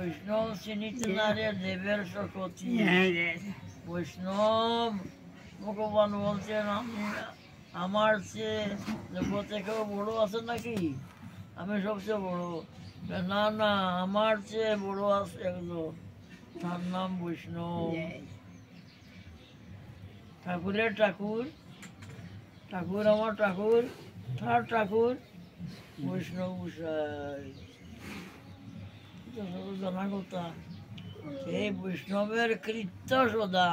বৈষ্ণব চিনিতে না রে দেবের শকতি। বৈষ্ণব ভগবান বলছেন আমি আমার চেয়ে জগতে কেউ বড় আছে নাকি, আমি সবচেয়ে বড়। না না, আমার চেয়ে বড় আছে একজন, তার নাম বৈষ্ণব। ঠাকুরের ঠাকুর, ঠাকুর আমার ঠাকুর, তার ঠাকুর বৈষ্ণব গোসাই। জানা কথা, এই বৈষ্ণবের কৃত্য সদা।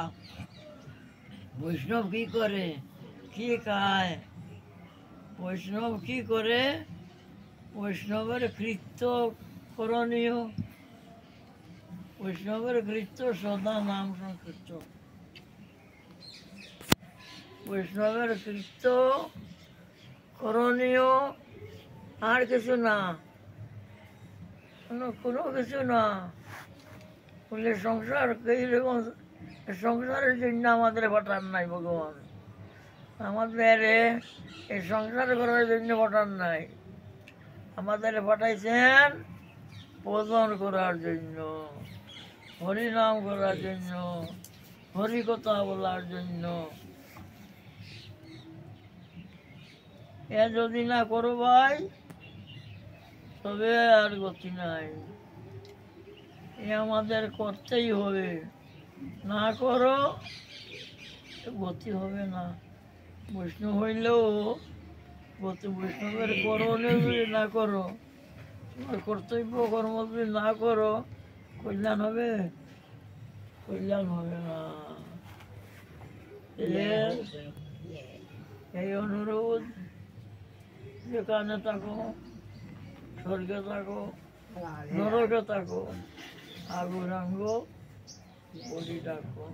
বৈষ্ণব কি করে, কি খায়, বৈষ্ণব কি করে, বৈষ্ণবের কৃত্য করণীয়। বৈষ্ণবের কৃত্য সদা নাম সংকীর্তন। বৈষ্ণবের কৃত্য করণীয়, আর কিছু না, কোনো কিছু না। বলে সংসার সংসারের জন্য আমাদের পাঠান নাই ভগবান, আমাদের এই সংসার করার জন্য পাঠান নাই, আমাদের পাঠাইছেন ভজন করার জন্য, হরিনাম করার জন্য, হরি কথা বলার জন্য। এ যদি না করো ভাই, তবে আর গতি নাই। এ আমাদের করতেই হবে, না করো গতি হবে না। বৈষ্ণব হইলেও গতি, বৈষ্ণবের করণীয় যদি না করো, তোমার কর্তব্য কর্ম যদি না করো, কল্যাণ হবে? কল্যাণ হবে না। এই অনুরোধ, যেখানে থাকো, স্বর্গে থাকো, নরকে থাকো, আগুরাঙ্গ বলি ডাকো।